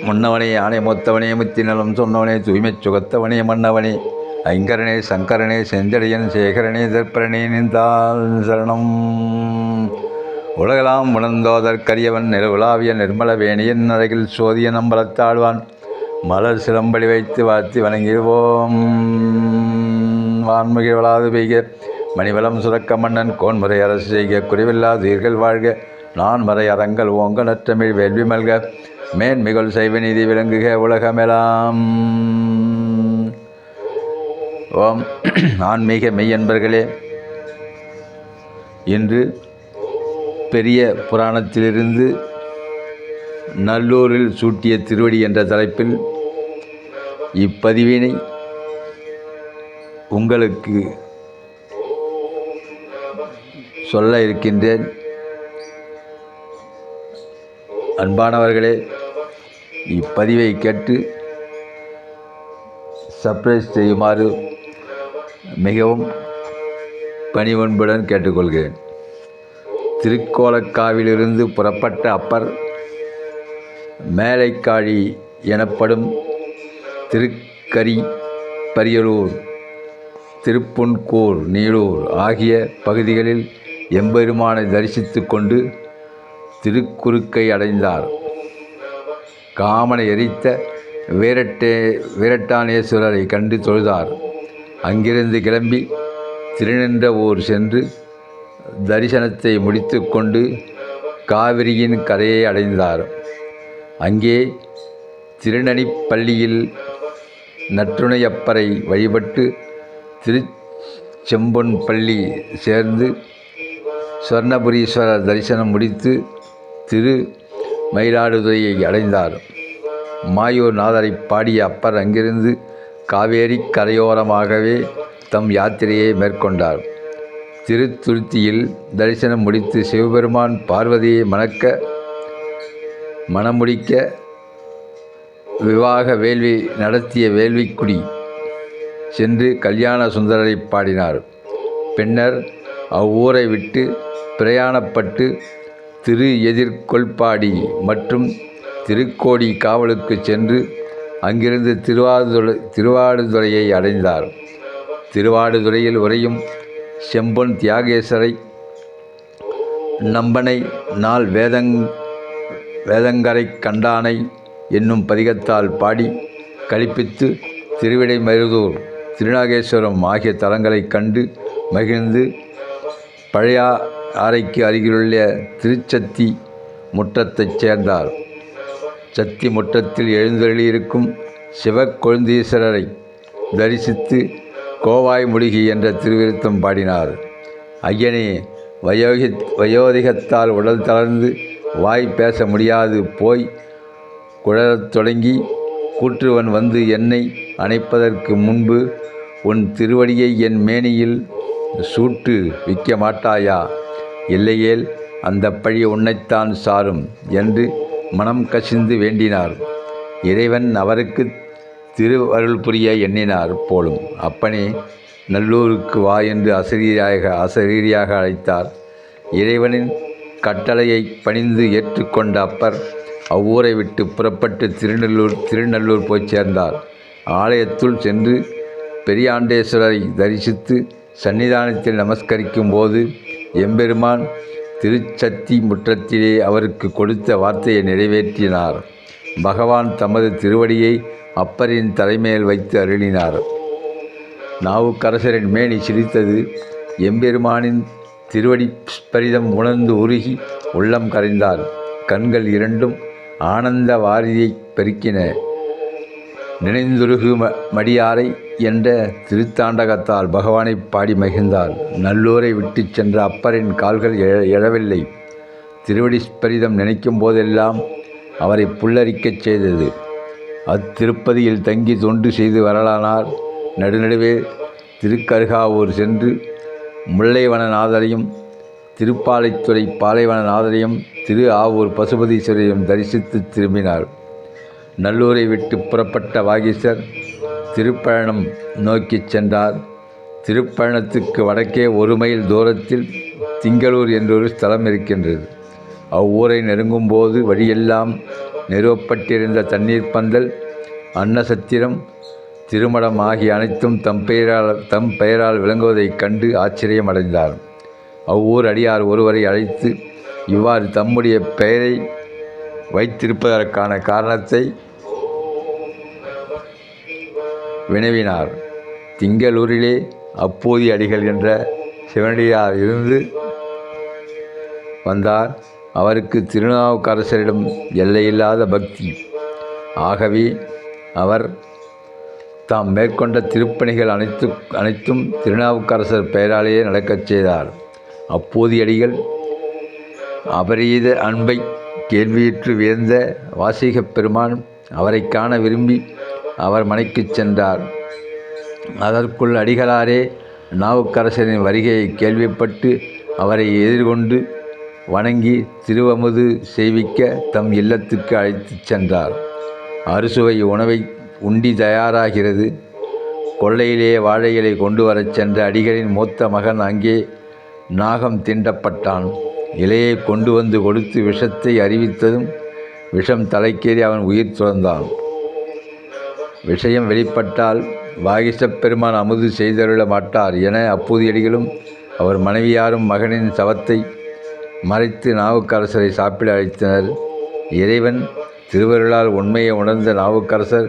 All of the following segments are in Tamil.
முன்னவனே ஆணை மூத்தவனே முத்திநலம் சொன்னவனே தூய்மைச் சுகத்தவனே மன்னவனே ஐங்கரனே சங்கரனே செஞ்சடையன் சேகரனே தற்பரனே நின்றால் சரணம். உலகலாம் உணர்ந்தோதற்கரியவன் நிலவுலாவிய நிர்மல வேணியன் அழகில் சோதிய நம்பலத்தாழ்வான் மலர் சிலம்படி வைத்து வாழ்த்தி வணங்கிடுவோம். வான்முகில் வளாது பெய்க மணிவளம் சுரக்க மன்னன் கோன்முறை அரசு செய்க குறைவில்லாது ஈர்கள் வாழ்க நான் மறை அறங்கள் ஓங்க நற்றமிழ் வேள்வி மல்க மேன்மிகள் சைவ நீதி விளங்குக உலகமெலாம். ஓம் ஆன்மீக மெய்யன்பர்களே, இன்று பெரிய புராணத்திலிருந்து நல்லூரில் சூட்டிய திருவடி என்ற தலைப்பில் இப்பதிவினை உங்களுக்கு சொல்ல இருக்கின்றேன். அன்பானவர்களே, இப்பதிவை கேட்டு சப்ஸ்கிரைப் செய்யுமாறு மிகவும் பணிவன்புடன் கேட்டுக்கொள்கிறேன். திருக்கோலக்காவிலிருந்து புறப்பட்ட அப்பர் மேலைக்காழி எனப்படும் திருக்கரி பரியலூர், திருப்புன்கூர், நீலூர் ஆகிய பகுதிகளில் எம்பெருமானை தரிசித்து கொண்டு திருக்குறுக்கை அடைந்தார். காமனை எரித்த வீரட்டானேஸ்வரரை கண்டு தொழுதார். அங்கிருந்து கிளம்பி திருநின்ற ஊர் சென்று தரிசனத்தை முடித்து கொண்டு காவிரியின் கரையை அடைந்தார். அங்கே திருநனிப்பள்ளியில் நற்றுணையப்பரை வழிபட்டு திருச்செம்பொன்பள்ளி சேர்ந்து சொர்ணபுரீஸ்வரர் தரிசனம் முடித்து திரு மயிலாடுதுறையை அடைந்தார். மாயூர் நாதரை பாடிய அப்பர் அங்கிருந்து காவேரி கரையோரமாகவே தம் யாத்திரையை மேற்கொண்டார். திருத்துருத்தியில் தரிசனம் முடித்து சிவபெருமான் பார்வதியை மணமுடிக்க விவாக வேள்வி நடத்திய வேள்விக்குடி சென்று கல்யாண சுந்தரரை பாடினார். பின்னர் அவ்வூரை விட்டு பிரயாணப்பட்டு திரு எதிர்கொள்பாடி மற்றும் திருக்கோடி காவலுக்கு சென்று அங்கிருந்து திருவாடுதுறையை அடைந்தார். திருவாடுதுறையில் உறையும் செம்பொன் தியாகேசரை நம்பனை நாள் வேதங்கரை கண்டானை என்னும் பதிகத்தால் பாடி கழிப்பித்து திருவிடைமருதூர், திருநாகேஸ்வரம் ஆகிய தலங்களை கண்டு மகிழ்ந்து பழைய ஆரைக்கு அருகிலுள்ள திருச்சத்தி முற்றத்தைச் சேர்ந்தார். சத்தி முற்றத்தில் எழுந்தருளியிருக்கும் சிவக்கொழுந்தீஸ்வரரை தரிசித்து கோவாய் முழுகி என்ற திருவிருத்தம் பாடினார். ஐயனே, வயோதிகத்தால் உடல் தளர்ந்து வாய் பேச முடியாது போய் குழறத் தொடங்கி கூற்றுவன் வந்து என்னை அணைப்பதற்கு முன்பு உன் திருவடியை என் மேனியில் சூட்டு விக்க மாட்டாயா? இல்லையேல் அந்த பழி உன்னைத்தான் சாரும் என்று மனம் கசிந்து வேண்டினார். இறைவன் அவருக்கு திருவருள் புரிய எண்ணினார் போலும். அப்பனே, நல்லூருக்கு வா என்று அசரீரியாக அழைத்தார். இறைவனின் கட்டளையை பணிந்து ஏற்றுக்கொண்ட அப்பர் அவ்வூரை விட்டு புறப்பட்டு திருநல்லூர் போய் சேர்ந்தார். ஆலயத்துள் சென்று பெரியாண்டேஸ்வரரை தரிசித்து சன்னிதானத்தில் நமஸ்கரிக்கும் போது எம்பெருமான் திருச்சத்தி முற்றத்திலே அவருக்கு கொடுத்த வார்த்தையை நிறைவேற்றினார். பகவான் தமது திருவடியை அப்பரின் தலைமையில் வைத்து அருளினார். நாவுக்கரசரின் மேனி சிரித்தது. எம்பெருமானின் திருவடி ஸ்பரிதம் உணர்ந்து உருகி உள்ளம் கரைந்தார். கண்கள் இரண்டும் ஆனந்த வாரியை பெருக்கின. நினைந்துருகு மடியாரை என்ற திருத்தாண்டகத்தால் பகவானை பாடி மகிழ்ந்தார். நல்லூரை விட்டு சென்ற அப்பரின் கால்கள் எழவில்லை. திருவடி ஸ்பரிதம் நினைக்கும் போதெல்லாம் அவரை புல்லரிக்கச் செய்தது. அத்திருப்பதியில் தங்கி தொண்டு செய்து வரலானார். நடுநடுவே திருக்கருகாவூர் சென்று முல்லைவனநாதரையும் திருப்பாலைத்துறை பாலைவனநாதரையும் திரு ஆவூர் பசுபதீஸ்வரையும் தரிசித்து திரும்பினார். நல்லூரை விட்டு புறப்பட்ட வாகீசர் திருப்பழனம் நோக்கி சென்றார். திருப்பழனத்துக்கு வடக்கே 1 மைல் தூரத்தில் திங்களூர் என்றொரு ஸ்தலம் இருக்கின்றது. அவ்வூரை நெருங்கும்போது வழியெல்லாம் நிறுவப்பட்டிருந்த தண்ணீர் பந்தல், அன்னசத்திரம், திருமடம் ஆகிய அனைத்தும் தம் பெயரால் விளங்குவதைக் கண்டு ஆச்சரியம் அடைந்தார். அவ்வூர் அடியார் ஒருவரை அழைத்து இவ்வாறு தம்முடைய பெயரை வைத்திருப்பதற்கான காரணத்தை வினவினார். திங்களூரிலே அப்போதி அடிகள் என்ற சிவனடியார் இருந்து வந்தார். அவருக்கு திருநாவுக்கரசரிடம் எல்லையில்லாத பக்தி. ஆகவே அவர் தாம் மேற்கொண்ட திருப்பணிகள் அனைத்தும் திருநாவுக்கரசர் பெயராலேயே நடக்கச் செய்தார். அப்போதைய அடிகள் அபரீத அன்பை கேள்வியுற்று வியந்த வாசீகப் பெருமான் அவரை காண விரும்பி அவர் மனைக்குச் சென்றார். அதற்குள் அடிகளாரே நாவுக்கரசரின் வருகையை கேள்விப்பட்டு அவரை எதிர்கொண்டு வணங்கி திருவமுது செய்விக்க தம் இல்லத்துக்கு அழைத்துச் சென்றார். அறுசுவை உணவை உண்டி தயாராகிறது. கொள்ளையிலேயே வாழை இலை கொண்டு வரச் சென்ற அடிகளின் மூத்த மகன் அங்கே நாகம் தீண்டப்பட்டான். இலையை கொண்டு வந்து கொடுத்து விஷத்தை அறிவித்ததும் விஷம் தலைக்கேறி அவன் உயிர் துறந்தான். விஷயம் வெளிப்பட்டால் வாகிசப் பெருமான் அமுது செய்தருள மாட்டார் என அப்போதியடிகளும் அவர் மனைவியாரும் மகனின் சவத்தை மறைத்து நாவுக்கரசரை சாப்பிட அழைத்தனர். இறைவன் திருவருளால் உண்மையை உணர்ந்த நாவுக்கரசர்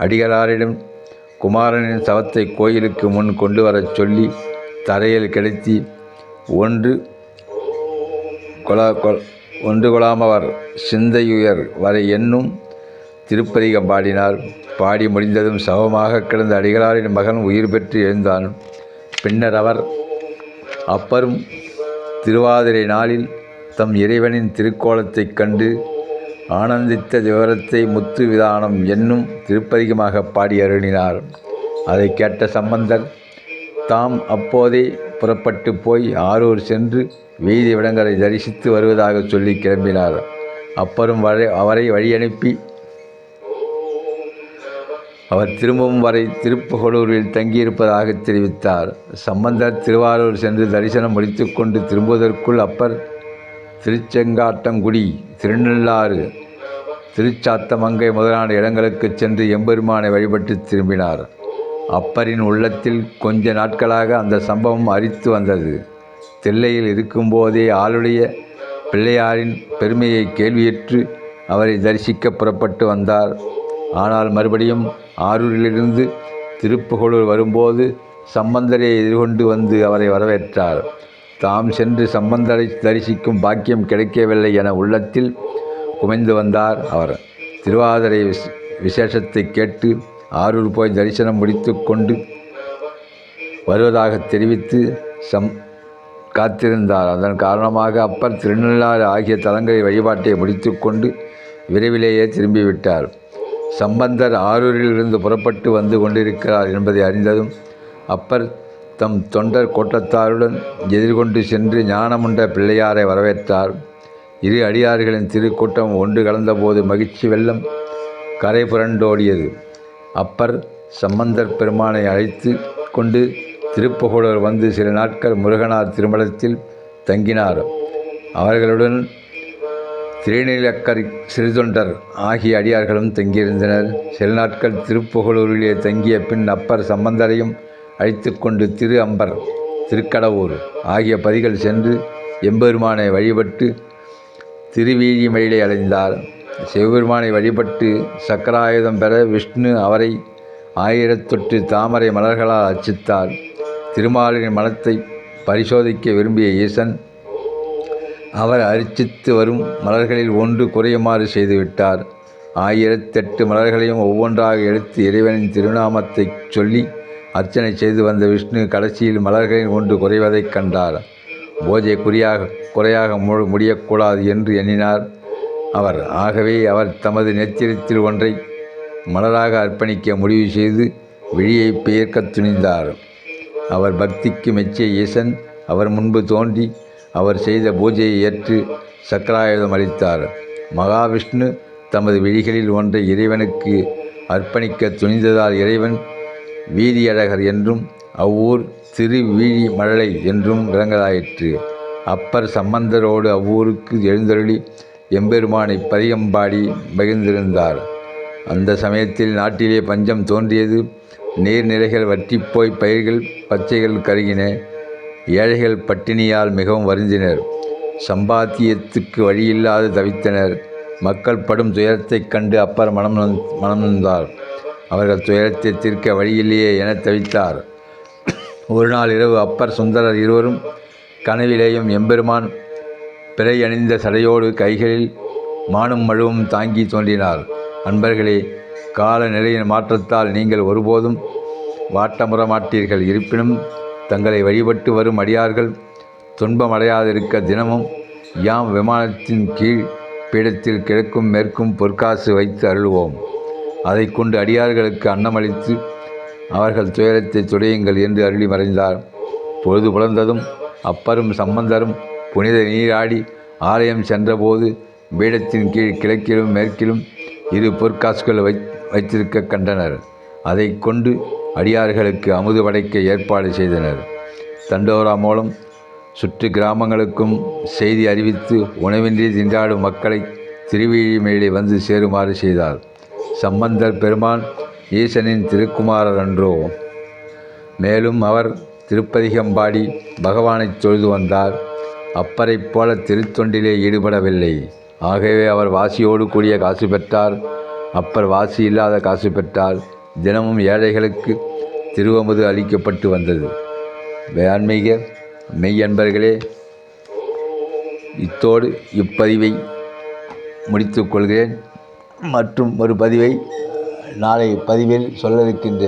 அடிகளாரிடம் குமாரனின் சவத்தை கோயிலுக்கு முன் கொண்டு வரச் சொல்லி தரையில் கிடத்தி ஒன்று கொளாமவர் சிந்தையுயர் வரை என்னும் திருப்பதிகம் பாடினார். பாடி முடிந்ததும் சவமாக கிடந்த அடிகளாரின் மகன் உயிர் பெற்று எழுந்தான். பின்னர் அவர் அப்பரும் திருவாதிரை நாளில் தம் இறைவனின் திருக்கோலத்தைக் கண்டு ஆனந்தித்த விவரத்தை முத்து விதானம் என்னும் திருப்பதிகமாக பாடி அருளினார். அதை கேட்ட சம்பந்தர் தாம் அப்போதே புறப்பட்டு போய் ஆரூர் சென்று வீதி விடங்கரை தரிசித்து வருவதாக சொல்லி கிளம்பினார். அப்பரும் அவரை வழியனுப்பி அவர் திரும்பும் வரை திருப்புகலூரில் தங்கியிருப்பதாக தெரிவித்தார். சம்பந்தர் திருவாரூர் சென்று தரிசனம் முடித்து கொண்டு திரும்புவதற்குள் அப்பர் திருச்செங்காட்டங்குடி, திருநள்ளாறு, திருச்சாத்தமங்கை முதலான இடங்களுக்கு சென்று எம்பெருமானை வழிபட்டு திரும்பினார். அப்பரின் உள்ளத்தில் கொஞ்ச நாட்களாக அந்த சம்பவம் அரித்து வந்தது. தில்லையில் இருக்கும்போதே ஆளுடைய பிள்ளையாரின் பெருமையை கேள்வியுற்று அவரை தரிசிக்க புறப்பட்டு வந்தார். ஆனால் மறுபடியும் ஆரூரிலிருந்து திருப்புகலூர் வரும்போது சம்பந்தரை எதிர்கொண்டு வந்து அவரை வரவேற்றார். தாம் சென்று சம்பந்தரை தரிசிக்கும் பாக்கியம் கிடைக்கவில்லை என உள்ளத்தில் குமைந்து வந்தார். அவர் திருவாதிரை விசேஷத்தை கேட்டு ஆரூர் போய் தரிசனம் முடித்து கொண்டு வருவதாக தெரிவித்து காத்திருந்தார். அதன் காரணமாக அப்பர் திருநள்ளாறு ஆகிய தலங்களை வழிபாட்டை முடித்து கொண்டு விரைவிலேயே திரும்பிவிட்டார். சம்பந்தர் ஆரூரிலிருந்து புறப்பட்டு வந்து கொண்டிருக்கிறார் என்பதை அறிந்ததும் அப்பர் தம் தொண்டர் கோட்டத்தாருடன் எதிர்கொண்டு சென்று ஞானமுண்ட பிள்ளையாரை வரவேற்றார். இரு அடியார்களின் திருக்கூட்டம் ஒன்று கலந்தபோது மகிழ்ச்சி வெள்ளம் கரை புரண்டோடியது. அப்பர் சம்பந்தர் பெருமானை அழைத்து கொண்டு திருப்புகலூர் வந்து சில நாட்கள் முருகனார் திருமணத்தில் தங்கினார். அவர்களுடன் திருநீலக்கரை சிறுதொண்டர் ஆகிய அடியார்களும் தங்கியிருந்தனர். சில நாட்கள் திருப்புகலூரிலே தங்கிய பின் அப்பர் சம்பந்தரையும் அழைத்து கொண்டு திரு அம்பர், திருக்கடவூர் ஆகிய பதிகள் சென்று எம்பெருமானை வழிபட்டு திருவீழிமயிலை அடைந்தார். சிவபெருமானை வழிபட்டு சக்கராயுதம் பெற விஷ்ணு அவரை 1008 தாமரை மலர்களால் அர்ச்சித்தார். திருமாலின் மனத்தை பரிசோதிக்க விரும்பிய ஈசன் அவர் அர்ச்சித்து வரும் மலர்களில் ஒன்று குறையுமாறு செய்துவிட்டார். 1008 மலர்களையும் ஒவ்வொன்றாக எடுத்து இறைவனின் திருநாமத்தை சொல்லி அர்ச்சனை செய்து வந்த விஷ்ணு கடைசியில் மலர்களில் ஒன்று குறைவதைக் கண்டார். பூஜை குறையாக முடியக்கூடாது என்று எண்ணினார் அவர். ஆகவே அவர் தமது நெத்திரத்தில் ஒன்றை மலராக அர்ப்பணிக்க முடிவு செய்து விழியை பெயர்க்கத் துணிந்தார். அவர் பக்திக்கு மெச்சிய ஈசன் அவர் முன்பு தோன்றி அவர் செய்த பூஜையை ஏற்று சக்கராயுதம் அளித்தார். மகாவிஷ்ணு தமது விழிகளில் ஒன்றை இறைவனுக்கு அர்ப்பணிக்க துணிந்ததால் இறைவன் வீதியழகர் என்றும் அவ்வூர் திருவீழிமழலை என்றும் விளங்கலாயிற்று. அப்பர் சம்பந்தரோடு அவ்வூருக்கு எழுந்தருளி எம்பெருமானை பதிகம்பாடி மகிழ்ந்திருந்தார். அந்த சமயத்தில் நாட்டிலே பஞ்சம் தோன்றியது. நீர்நிலைகள் வற்றிப்போய் பயிர்கள் பச்சைகள் கருகின. ஏழைகள் பட்டினியால் மிகவும் வருந்தினர். சம்பாத்தியத்துக்கு வழியில்லாது தவித்தனர். மக்கள் படும் துயரத்தைக் கண்டு அப்பர் மனம் நொந்தார். அவர்கள் துயரத்தை தீர்க்க வழியிலேயே என தவித்தார். ஒரு நாள் இரவு அப்பர் சுந்தரர் இருவரும் கனவிலேயும் எம்பெருமான் பிறை அணிந்த சடையோடு கைகளில் மானும் மழுவும் தாங்கி தோன்றினார். அன்பர்களே, கால நிலையின் மாற்றத்தால் நீங்கள் ஒருபோதும் வாட்டமுற மாட்டீர்கள். இருப்பினும் தங்களை வழிபட்டு வரும் அடியார்கள் துன்பமடையாதிருக்க தினமும் யாம் விமானத்தின் கீழ் பீடத்தில் கிழக்கும் மேற்கும் பொற்காசு வைத்து அருள்வோம். அதை கொண்டு அடியார்களுக்கு அன்னமளித்து அவர்கள் துயரத்தை துடையுங்கள் என்று அருளி மறைந்தார். பொழுது புலர்ந்ததும் அப்பரும் சம்பந்தரும் புனித நீராடி ஆலயம் சென்றபோது பீடத்தின் கீழ் கிழக்கிலும் மேற்கிலும் 2 பொற்காசுகள் வைத்திருக்க கண்டனர். அதை கொண்டு அடியார்களுக்கு அமுது படைக்க ஏற்பாடு செய்தனர். தண்டோரா மூலம் சுற்று கிராமங்களுக்கும் செய்தி அறிவித்து உணவின்றி திண்டாடும் மக்களை திருவிழிமேலே வந்து சேருமாறு செய்தார். சம்பந்தர் பெருமான் ஈசனின் திருக்குமாரர் அன்றோ. மேலும் அவர் திருப்பதிகம்பாடி பகவானைத் தொழுது வந்தார். அப்பரைப் போல திருத்தொண்டிலே ஈடுபடவில்லை. ஆகவே அவர் வாசியோடு கூடிய காசு பெற்றார். அப்பர் வாசி இல்லாத காசு பெற்றார். தினமும் ஏழைகளுக்கு திருவமுது அளிக்கப்பட்டு வந்தது. ஆன்மீக மெய்யன்பர்களே, இத்தோடு இப்பதிவை முடித்துக்கொள்கிறேன். மற்றும் ஒரு பதிவை நாளை பதிவில் சொல்ல இருக்கின்றேன்.